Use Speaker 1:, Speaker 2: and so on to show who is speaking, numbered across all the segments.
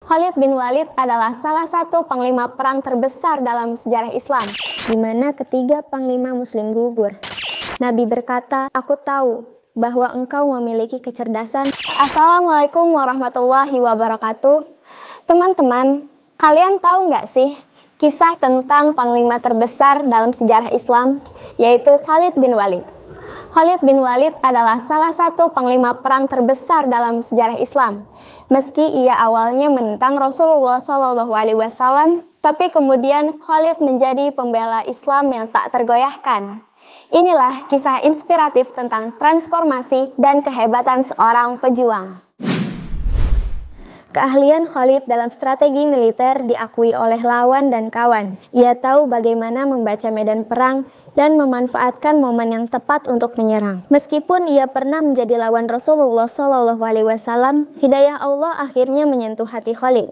Speaker 1: Khalid bin Walid adalah salah satu panglima perang terbesar dalam sejarah Islam, di mana ketiga panglima Muslim gugur. Nabi berkata, "Aku tahu bahwa engkau memiliki kecerdasan." Assalamualaikum warahmatullahi wabarakatuh. Teman-teman, kalian tahu nggak sih kisah tentang panglima terbesar dalam sejarah Islam, yaitu Khalid bin Walid? Khalid bin Walid adalah salah satu panglima perang terbesar dalam sejarah Islam. Meski ia awalnya menentang Rasulullah SAW, tapi kemudian Khalid menjadi pembela Islam yang tak tergoyahkan. Inilah kisah inspiratif tentang transformasi dan kehebatan seorang pejuang. Keahlian Khalid dalam strategi militer diakui oleh lawan dan kawan. Ia tahu bagaimana membaca medan perang dan memanfaatkan momen yang tepat untuk menyerang. Meskipun ia pernah menjadi lawan Rasulullah SAW, hidayah Allah akhirnya menyentuh hati Khalid.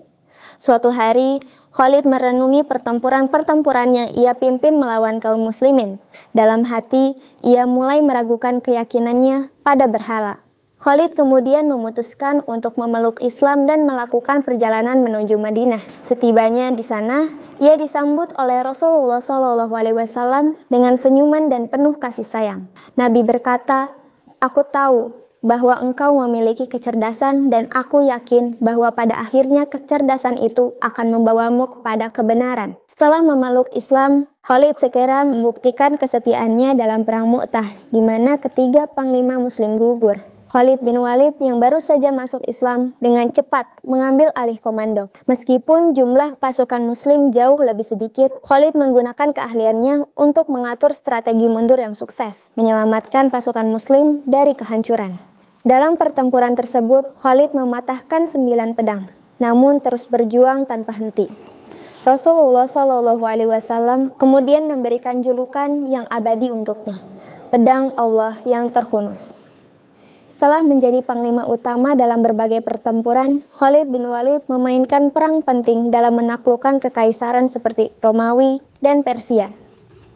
Speaker 1: Suatu hari, Khalid merenungi pertempuran-pertempuran yang ia pimpin melawan kaum muslimin. Dalam hati, ia mulai meragukan keyakinannya pada berhala. Khalid kemudian memutuskan untuk memeluk Islam dan melakukan perjalanan menuju Madinah. Setibanya di sana, ia disambut oleh Rasulullah SAW dengan senyuman dan penuh kasih sayang. Nabi berkata, "Aku tahu bahwa engkau memiliki kecerdasan dan aku yakin bahwa pada akhirnya kecerdasan itu akan membawamu kepada kebenaran." Setelah memeluk Islam, Khalid segera membuktikan kesetiaannya dalam perang Mu'tah, di mana ketiga panglima Muslim gugur. Khalid bin Walid yang baru saja masuk Islam dengan cepat mengambil alih komando. Meskipun jumlah pasukan Muslim jauh lebih sedikit, Khalid menggunakan keahliannya untuk mengatur strategi mundur yang sukses, menyelamatkan pasukan Muslim dari kehancuran. Dalam pertempuran tersebut, Khalid mematahkan 9 pedang, namun terus berjuang tanpa henti. Rasulullah SAW kemudian memberikan julukan yang abadi untuknya, pedang Allah yang terhunus. Setelah menjadi panglima utama dalam berbagai pertempuran, Khalid bin Walid memainkan peran penting dalam menaklukkan kekaisaran seperti Romawi dan Persia.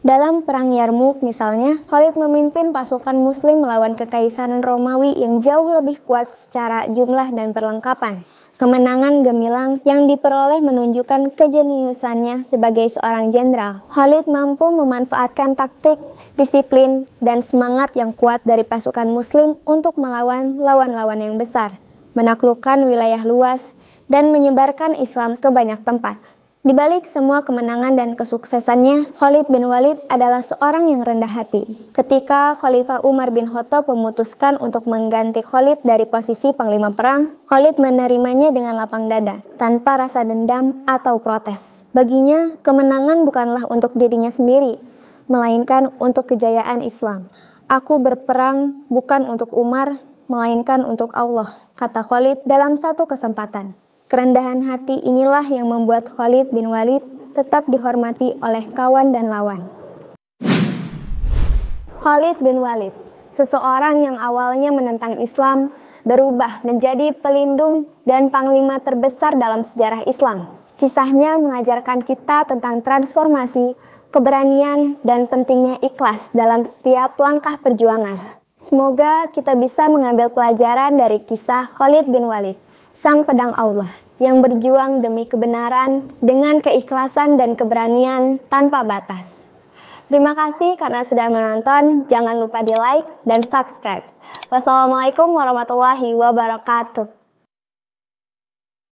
Speaker 1: Dalam perang Yarmuk misalnya, Khalid memimpin pasukan Muslim melawan kekaisaran Romawi yang jauh lebih kuat secara jumlah dan perlengkapan. Kemenangan gemilang yang diperoleh menunjukkan kejeniusannya sebagai seorang jenderal. Khalid mampu memanfaatkan taktik, disiplin, dan semangat yang kuat dari pasukan Muslim untuk melawan lawan-lawan yang besar, menaklukkan wilayah luas, dan menyebarkan Islam ke banyak tempat. Di balik semua kemenangan dan kesuksesannya, Khalid bin Walid adalah seorang yang rendah hati. Ketika Khalifah Umar bin Khattab memutuskan untuk mengganti Khalid dari posisi panglima perang, Khalid menerimanya dengan lapang dada, tanpa rasa dendam atau protes. Baginya, kemenangan bukanlah untuk dirinya sendiri, melainkan untuk kejayaan Islam. "Aku berperang bukan untuk Umar, melainkan untuk Allah," kata Khalid dalam satu kesempatan. Kerendahan hati inilah yang membuat Khalid bin Walid tetap dihormati oleh kawan dan lawan. Khalid bin Walid, seseorang yang awalnya menentang Islam, berubah menjadi pelindung dan panglima terbesar dalam sejarah Islam. Kisahnya mengajarkan kita tentang transformasi, keberanian, dan pentingnya ikhlas dalam setiap langkah perjuangan. Semoga kita bisa mengambil pelajaran dari kisah Khalid bin Walid, sang pedang Allah, yang berjuang demi kebenaran dengan keikhlasan dan keberanian tanpa batas. Terima kasih karena sudah menonton. Jangan lupa di like dan subscribe. Wassalamualaikum warahmatullahi wabarakatuh.